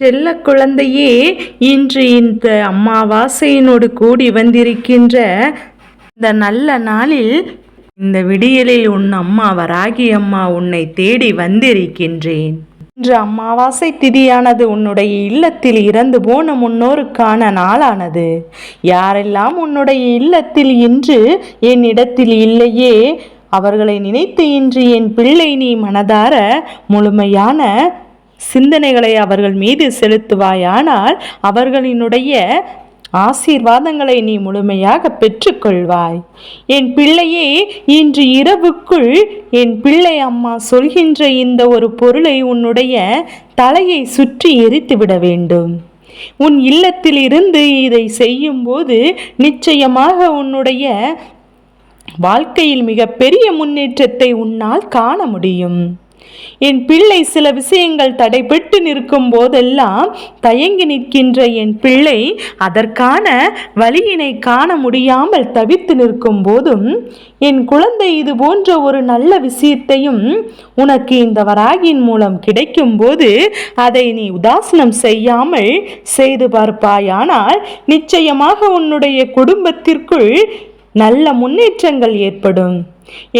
செல்ல குழந்தையே, இன்று இந்த அமாவாசையினோடு கூடி வந்திருக்கின்ற இந்த நல்ல நாளில், இந்த விடியலில் உன் அம்மா வராகி அம்மா உன்னை தேடி வந்திருக்கின்றேன். இன்று அமாவாசை திதியானது உன்னுடைய இல்லத்தில் இறந்து போன முன்னோருக்கான நாளானது. யாரெல்லாம் உன்னுடைய இல்லத்தில் இன்று என்னிடத்தில் இல்லையே, அவர்களை நினைத்து இன்று என் பிள்ளை நீ மனதார முழுமையான சிந்தனைகளை அவர்கள் மீது செலுத்துவாயானால் அவர்களினுடைய ஆசீர்வாதங்களை நீ முழுமையாக பெற்றுக்கொள்வாய். என் பிள்ளையே, இன்று இரவுக்குள் என் பிள்ளை அம்மா சொல்கின்ற இந்த ஒரு பொருளை உன்னுடைய தலையை சுற்றி எரித்துவிட வேண்டும். உன் இல்லத்தில் இருந்து இதை செய்யும்போது நிச்சயமாக உன்னுடைய வாழ்க்கையில் மிக பெரிய முன்னேற்றத்தை உன்னால் காண முடியும். என் பிள்ளை சில விஷயங்கள் தடைபட்டு நிற்கும் போதெல்லாம் தயங்கி நிற்கின்ற என் பிள்ளை அதற்கான வழியினை காண முடியாமல் தவித்து நிற்கும் போதும், என் குழந்தை இது போன்ற ஒரு நல்ல விஷயத்தையும் உனக்கு இந்த வராகியின் மூலம் கிடைக்கும் போது அதை நீ உதாசீனம் செய்யாமல் செய்து பார்ப்பாயானால் நிச்சயமாக உன்னுடைய குடும்பத்திற்குள் நல்ல முன்னேற்றங்கள் ஏற்படும்.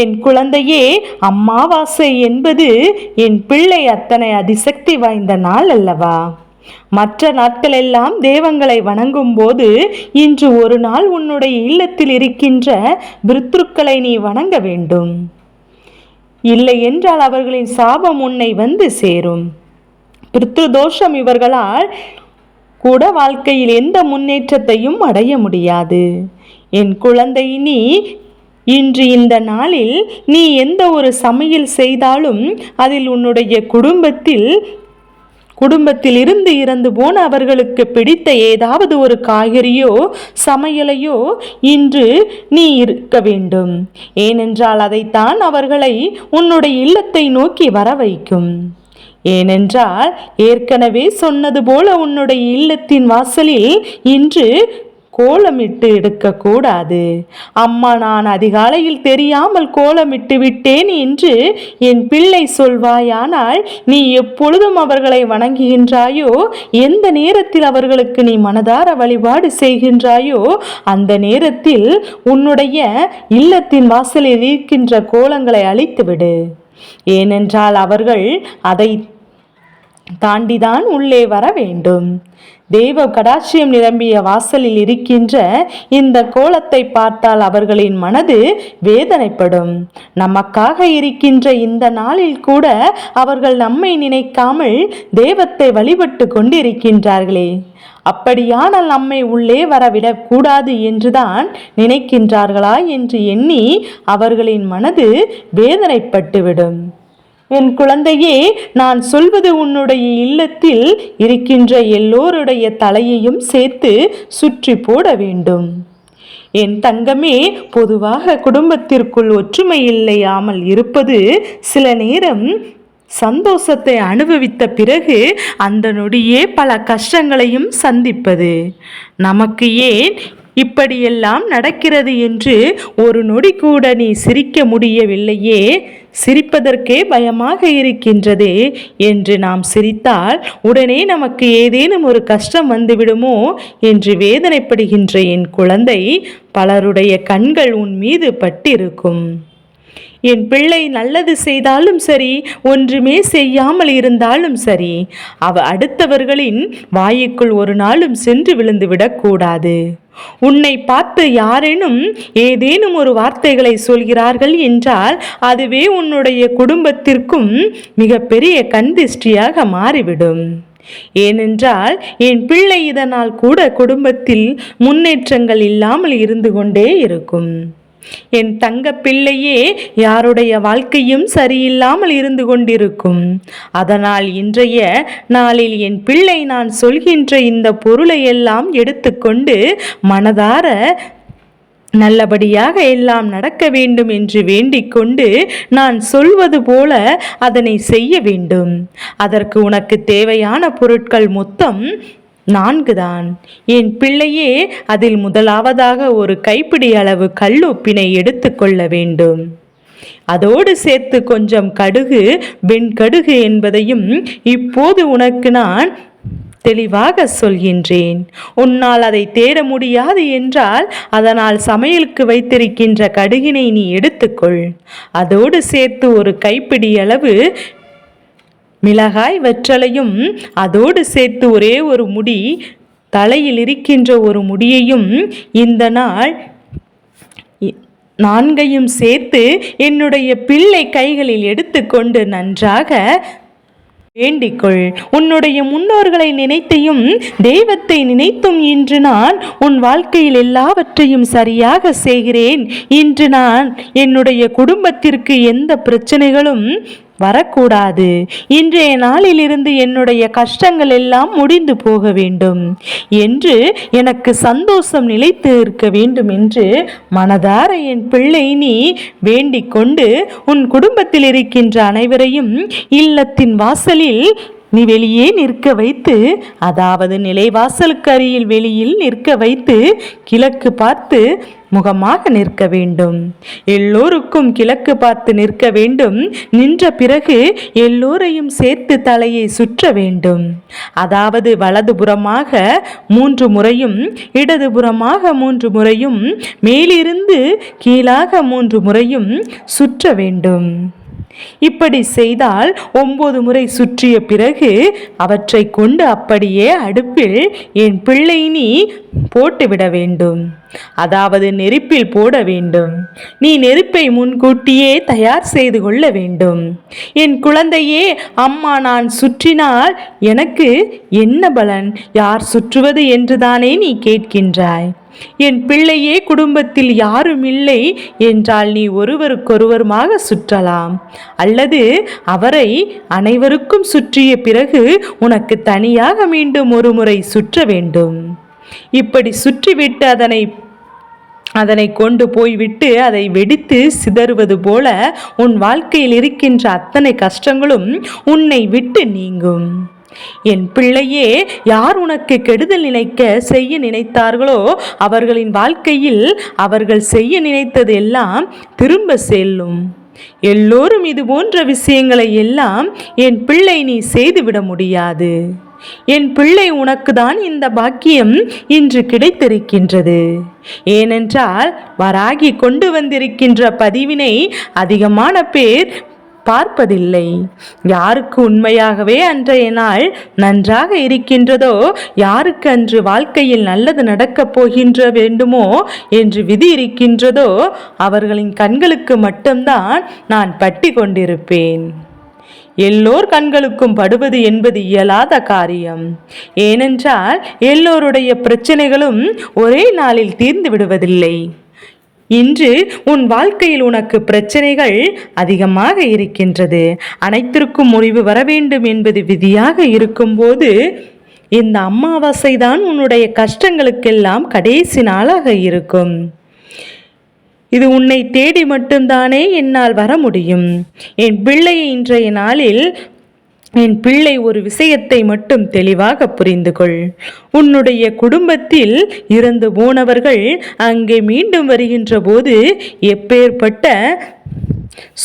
என் குழந்தையே, அமாவாசை என்பது என் பிள்ளை அத்தனை அதிசக்தி வாய்ந்த நாள் அல்லவா? மற்ற நாட்களெல்லாம் தெய்வங்களை வணங்கும் போது இன்று ஒரு நாள் உன்னுடைய இல்லத்தில் இருக்கின்ற பித்ருக்களை நீ வணங்க வேண்டும். இல்லை என்றால் அவர்களின் சாபம் உன்னை வந்து சேரும். பித்ரு தோஷம் இவர்களால் கூட வாழ்க்கையில் எந்த முன்னேற்றத்தையும் அடைய முடியாது. என் குழந்தை, நீ இன்று இந்த நாளில் நீ எந்த ஒரு சமையல் செய்தாலும் அதில் உன்னுடைய குடும்பத்தில் இருந்து இறந்து போன அவர்களுக்கு பிடித்த ஏதாவது ஒரு காய்கறியோ சமையலையோ இன்று நீ இருக்க வேண்டும். ஏனென்றால் அதைத்தான் அவர்களை உன்னுடைய இல்லத்தை நோக்கி வர வைக்கும். ஏனென்றால் ஏற்கனவே சொன்னது போல உன்னுடைய இல்லத்தின் வாசலில் இன்று கோலமிட்டு எடுக்கக்கூடாது. அம்மா, நான் அதிகாலையில் தெரியாமல் கோலமிட்டு விட்டேன் என்று என் பிள்ளை சொல்வாயானால் நீ எப்பொழுதும் அவர்களை வணங்குகின்றாயோ, எந்த நேரத்தில் அவர்களுக்கு நீ மனதார வழிபாடு செய்கின்றாயோ அந்த நேரத்தில் உன்னுடைய இல்லத்தின் வாசலில் இருக்கின்ற கோலங்களை அழித்துவிடு. ஏனென்றால் அவர்கள் அதை தாண்டிதான் உள்ளே வர வேண்டும். தெய்வ கடாட்சியம் நிரம்பிய வாசலில் இருக்கின்ற இந்த கோலத்தை பார்த்தால் அவர்களின் மனது வேதனைப்படும். நமக்காக இருக்கின்ற இந்த நாளில் கூட அவர்கள் நம்மை நினைக்காமல் தெய்வத்தை வழிபட்டு கொண்டிருக்கின்றார்களே, அப்படியானால் நம்மை உள்ளே வரவிடக்கூடாது என்றுதான் நினைக்கின்றார்களா என்று எண்ணி அவர்களின் மனது வேதனைப்பட்டுவிடும். என் குழந்தையே, நான் சொல்வது உன்னுடைய இல்லத்தில் இருக்கின்ற எல்லோருடைய தலையையும் சேர்த்து சுற்றி போட வேண்டும். என் தங்கமே, பொதுவாக குடும்பத்திற்குள் ஒற்றுமை இல்லையாமல் இருப்பது சில நேரம் சந்தோஷத்தை அனுபவித்த பிறகு அந்த நொடியே பல கஷ்டங்களையும் சந்திப்பது. நமக்கு ஏன் இப்படியெல்லாம் நடக்கிறது என்று ஒரு நொடி கூட நீ சிரிக்க முடியவில்லையே, சிரிப்பதற்கே பயமாக இருக்கின்றதே என்று நாம் சிரித்தால் உடனே நமக்கு ஏதேனும் ஒரு கஷ்டம் வந்துவிடுமோ என்று வேதனைப்படுகின்ற என் குழந்தை, பலருடைய கண்கள் உன் மீது பட்டிருக்கும். என் பிள்ளை நல்லது செய்தாலும் சரி, ஒன்றுமே செய்யாமல் இருந்தாலும் சரி, அடுத்தவர்களின் வாய்க்குள் ஒரு நாளும் சென்று விழுந்து விடக்கூடாது. உன்னை பார்த்து யாரேனும் ஏதேனும் ஒரு வார்த்தைகளை சொல்கிறார்கள் என்றால் அதுவே உன்னுடைய குடும்பத்திற்கும் மிகப்பெரிய கண் திருஷ்டியாக மாறிவிடும். ஏனென்றால் என் பிள்ளை இதனால் கூட குடும்பத்தில் முன்னேற்றங்கள் இல்லாமல் இருந்து கொண்டே இருக்கும். என் தங்க பிள்ளையே, யாருடைய வாழ்க்கையும் சரியில்லாமல் இருந்து கொண்டிருக்கும். அதனால் இன்றைய நாளில் என் பிள்ளை நான் சொல்கின்ற இந்த பொருளை எல்லாம் எடுத்துக்கொண்டு மனதார நல்லபடியாக எல்லாம் நடக்க வேண்டும் என்று வேண்டிக் கொண்டு நான் சொல்வது போல அதனை செய்ய வேண்டும். அதற்கு உனக்கு தேவையான பொருட்கள் மொத்தம் 4 தான். என் பிள்ளையே, அதில் முதலாவதாக ஒரு கைப்பிடி அளவு கல்லுப்பினை எடுத்துக்கொள்ள வேண்டும். அதோடு சேர்த்து கொஞ்சம் கடுகு, வெண்கடுகு என்பதையும் இப்போது உனக்கு நான் தெளிவாக சொல்கின்றேன். உன்னால் அதை தேட முடியாது என்றால் அதனால் சமையலுக்கு வைத்திருக்கின்ற கடுகினை நீ எடுத்துக்கொள். அதோடு சேர்த்து ஒரு கைப்பிடி அளவு மிளகாய் வற்றலையும் அதோடு சேர்த்து ஒரே ஒரு முடி தலையில் இருக்கின்ற ஒரு முடியையும் இந்த நாள் 4ஐயும் சேர்த்து என்னுடைய பிள்ளை கைகளில் எடுத்துக்கொண்டு நன்றாக வேண்டிக்கொள். உன்னுடைய முன்னோர்களை நினைத்தையும் தெய்வத்தை நினைத்தும் இன்று நான் உன் வாழ்க்கையில் எல்லாவற்றையும் சரியாக செய்கிறேன். இன்று நான் என்னுடைய குடும்பத்திற்கு எந்த பிரச்சனைகளும் வரக்கூடாது. இன்றைய நாளிலிருந்து என்னுடைய கஷ்டங்கள் எல்லாம் முடிந்து போக வேண்டும் என்று எனக்கு சந்தோஷம் நிலைத்து இருக்க வேண்டும் என்று மனதார என் பிள்ளை நீ வேண்டிக் கொண்டு உன் குடும்பத்தில் இருக்கின்ற அனைவரையும் இல்லத்தின் வாசலில் நீ வெளியே நிற்க வைத்து, அதாவது நிலைவாசலுக்கு அருகில் வெளியில் நிற்க வைத்து கிழக்கு பார்த்து முகமாக நிற்க வேண்டும். எல்லோருக்கும் கிழக்கு பார்த்து நிற்க வேண்டும். நின்ற பிறகு எல்லோரையும் சேர்த்து தலையை சுற்ற வேண்டும். அதாவது வலதுபுறமாக 3 முறையும் இடதுபுறமாக 3 முறையும் மேலிருந்து கீழாக 3 முறையும் சுற்ற வேண்டும். இப்படி செய்தால் 9 முறை சுற்றிய பிறகு அவற்றை கொண்டு அப்படியே அடுப்பில் என் பிள்ளை நீ போட்டுவிட வேண்டும். அதாவது நெருப்பில் போட வேண்டும். நீ நெருப்பை முன்கூட்டியே தயார் செய்து கொள்ள வேண்டும். என் குழந்தையே, அம்மா நான் சுற்றினால் எனக்கு என்ன பலன், யார் சுற்றுவது என்றுதானே நீ கேட்கின்றாய். என் பிள்ளையே, குடும்பத்தில் யாரும் இல்லை என்றால் நீ ஒருவருக்கொருவருமாக சுற்றலாம். அல்லது அவரை அனைவருக்கும் சுற்றிய பிறகு உனக்கு தனியாக மீண்டும் ஒரு முறை சுற்ற வேண்டும். இப்படி சுற்றிவிட்டு அதனை கொண்டு போய்விட்டு அதை வெடித்து சிதறுவது போல உன் வாழ்க்கையில் இருக்கின்ற அத்தனை கஷ்டங்களும் உன்னை விட்டு நீங்கும். என் பிள்ளையே, யார் உனக்கு கெடுதல் செய்ய நினைத்தார்களோ அவர்களின் வாழ்க்கையில் அவர்கள் செய்ய நினைத்தது எல்லாம் திரும்ப செல்லும். எல்லோரும் இது போன்ற விஷயங்களை எல்லாம் என் பிள்ளை நீ செய்துவிட முடியாது. என் பிள்ளை, உனக்கு தான் இந்த பாக்கியம் இன்று கிடைத்திருக்கின்றது. ஏனென்றால் வராகி கொண்டு வந்திருக்கின்ற பதிவினை அதிகமான பேர் பார்ப்பதில்லை. யாருக்கு உண்மையாகவே அன்றைய நாள் நன்றாக இருக்கின்றதோ, யாருக்கு அன்று வாழ்க்கையில் நல்லது நடக்கப் போகின்ற வேண்டுமோ என்று விதி இருக்கின்றதோ அவர்களின் கண்களுக்கு மட்டும்தான் நான் பட்டி கொண்டிருப்பேன். எல்லோர் கண்களுக்கும் படுவது என்பது இயலாத காரியம். ஏனென்றால் எல்லோருடைய பிரச்சனைகளும் ஒரே நாளில் தீர்ந்து விடுவதில்லை. இன்று உன் வாழ்க்கையில் உனக்கு பிரச்சனைகள் அதிகமாக இருக்கின்றது. அனைத்திற்கும் முடிவு வர வேண்டும் என்பது விதியாக இருக்கும்போது இந்த அமாவாசை தான் உன்னுடைய கஷ்டங்களுக்கெல்லாம் கடைசி நாளாக இருக்கும். இது உன்னை தேடி மட்டும்தானே என்னால் வர முடியும். என் பிள்ளையை இன்றைய நாளில் என் பிள்ளை ஒரு விஷயத்தை மட்டும் தெளிவாக புரிந்து கொள். உன்னுடைய குடும்பத்தில் இறந்து போனவர்கள் அங்கே மீண்டும் வருகின்ற போது எப்பேற்பட்ட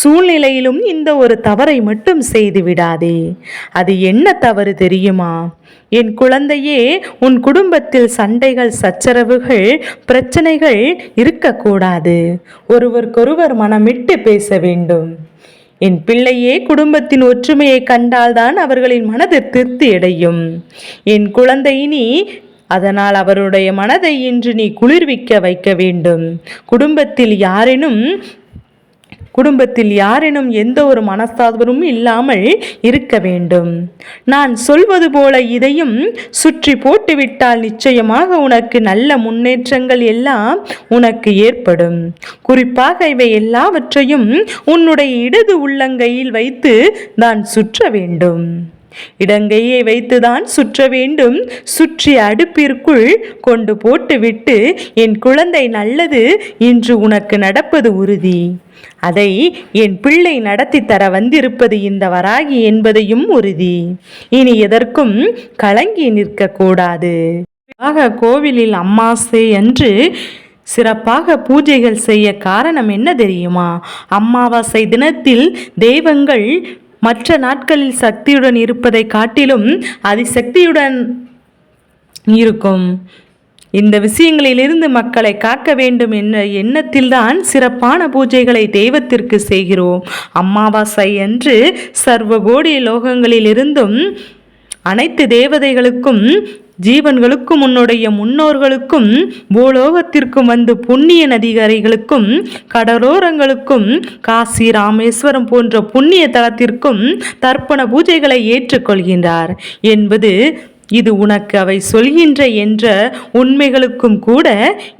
சூழ்நிலையிலும் இந்த ஒரு தவறை மட்டும் செய்து விடாதே. அது என்ன தவறு தெரியுமா? என் குழந்தையே, உன் குடும்பத்தில் சண்டைகள், சச்சரவுகள், பிரச்சனைகள் இருக்கக்கூடாது. ஒருவருக்கொருவர் மனமிட்டு பேச வேண்டும். என் பிள்ளையே, குடும்பத்தின் ஒற்றுமையை கண்டால்தான் அவர்களின் மனது திருப்தி அடையும். என் குழந்தை, நீ அதனால் அவருடைய மனதை இன்று நீ குளிர்விக்க வைக்க வேண்டும். குடும்பத்தில் யாரேனும் எந்த ஒரு மனஸ்தாபமும் இல்லாமல் இருக்க வேண்டும். நான் சொல்வது போல இதையும் சுற்றி போட்டுவிட்டால் நிச்சயமாக உனக்கு நல்ல முன்னேற்றங்கள் எல்லாம் உனக்கு ஏற்படும். குறிப்பாக இவை எல்லாவற்றையும் உன்னுடைய இடது உள்ளங்கையில் வைத்து தான் சுற்ற வேண்டும். இடங்கையை வைத்துதான் சுற்ற வேண்டும். சுற்றி அடுப்பிற்குள் கொண்டு போட்டுவிட்டு, என் குழந்தை, நல்லது இன்று உனக்கு நடப்பது உறுதி. அதை என் பிள்ளை நடத்தி தர வந்திருப்பது இந்த வராகி என்பதையும் உறுதி. இனி எதற்கும் கலங்கி நிற்கக்கூடாது. கோவிலில் அமாவாசை அன்று சிறப்பாக பூஜைகள் செய்ய காரணம் என்ன தெரியுமா? அமாவாசை தினத்தில் தெய்வங்கள் மற்ற நாட்களில் சக்தியுடன் இருப்பதை காட்டிலும் அதிசக்தியுடன் இருக்கும். இந்த விஷயங்களிலிருந்து மக்களை காக்க வேண்டும் என்ற எண்ணத்தில்தான் சிறப்பான பூஜைகளை தெய்வத்திற்கு செய்கிறோம். அமாவாசை அன்று சர்வகோடி லோகங்களிலிருந்தும் அனைத்து தேவதைகளுக்கும் ஜீவன்களுக்கும் உன்னுடைய முன்னோர்களுக்கும் பூலோகத்திற்கும் வந்து புண்ணிய நதிகரைகளுக்கும் கடலோரங்களுக்கும் காசி ராமேஸ்வரம் போன்ற புண்ணிய தலத்திற்கும் தர்ப்பண பூஜைகளை ஏற்றுக்கொள்கின்றார் என்பது இது உனக்கு அவை சொல்கின்ற என்ற உண்மைகளுக்கும் கூட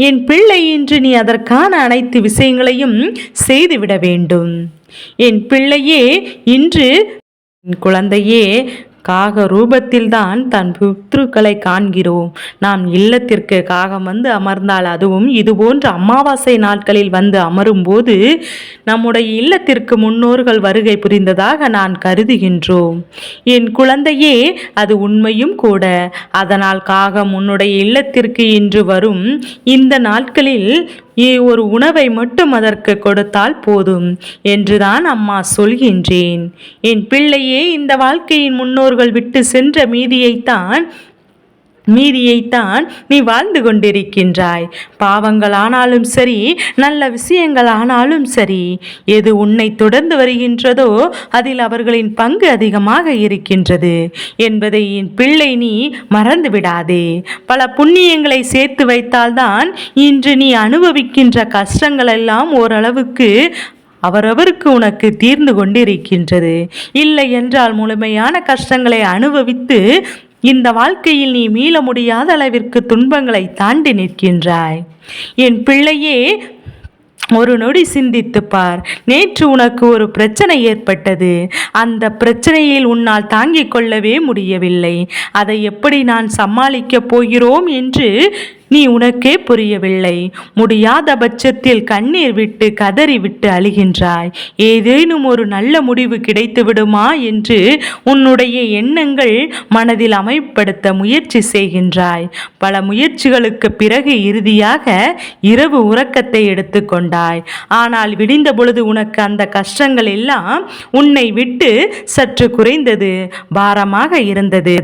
என் பிள்ளை இன்று நீ அதற்கான அனைத்து விஷயங்களையும் செய்துவிட வேண்டும். என் பிள்ளையே, இன்று குழந்தையே, காக ரூபத்தில்தான் தன் புத்ருக்களை காண்கிறோம். நாம் இல்லத்திற்கு காகம் வந்து அமர்ந்தால், அதுவும் இதுபோன்ற அமாவாசை நாட்களில் வந்து அமரும் போது நம்முடைய இல்லத்திற்கு முன்னோர்கள் வருகை புரிந்ததாக நான் கருதுகின்றோம். என் குழந்தையே, அது உண்மையும் கூட. அதனால் காகம் உன்னுடைய இல்லத்திற்கு இன்று வரும் இந்த நாட்களில் ஒரு உணவை மட்டும் அதற்கு கொடுத்தால் போதும் என்றுதான் அம்மா சொல்கின்றேன். என் பிள்ளையே, இந்த வாழ்க்கையின் முன்னோர்கள் விட்டு சென்ற மீதியைத்தான் நீ வாழ்ந்து கொண்டிருக்கின்றாய். பாவங்கள் ஆனாலும் சரி, நல்ல விஷயங்கள் ஆனாலும் சரி, எது உன்னை தொடர்ந்து வருகின்றதோ அதில் அவர்களின் பங்கு அதிகமாக இருக்கின்றது என்பதை என் பிள்ளை நீ மறந்து விடாதே. பல புண்ணியங்களை சேர்த்து வைத்தால்தான் இன்று நீ அனுபவிக்கின்ற கஷ்டங்கள் எல்லாம் ஓரளவுக்கு அவரவருக்கு உனக்கு தீர்ந்து கொண்டிருக்கின்றது. இல்லை என்றால் முழுமையான கஷ்டங்களை அனுபவித்து இந்த வாழ்க்கையில் நீ மீள முடியாத அளவிற்கு துன்பங்களை தாண்டி நிற்கின்றாய். என் பிள்ளையே, ஒரு நொடி சிந்தித்து பார். நேற்று உனக்கு ஒரு பிரச்சனை ஏற்பட்டது. அந்த பிரச்சனையில் உன்னால் தாங்கிக் கொள்ளவே முடியவில்லை. அதை எப்படி நான் சமாளிக்கப் போகிறோம் என்று நீ உனக்கே புரியவில்லை. முடியாத பட்சத்தில் கண்ணீர் விட்டு கதறி விட்டு அழுகின்றாய். ஏதேனும் ஒரு நல்ல முடிவு கிடைத்து விடுமா என்று உன்னுடைய எண்ணங்கள் மனதில் அமைப்படுத்த முயற்சி செய்கின்றாய். பல முயற்சிகளுக்கு பிறகு இறுதியாக இரவு உறக்கத்தை எடுத்துக்கொண்டாய். ஆனால் விடிந்த பொழுது உனக்கு அந்த கஷ்டங்கள் எல்லாம் உன்னை விட்டு சற்று குறைந்தது, பாரமாக இருந்தது.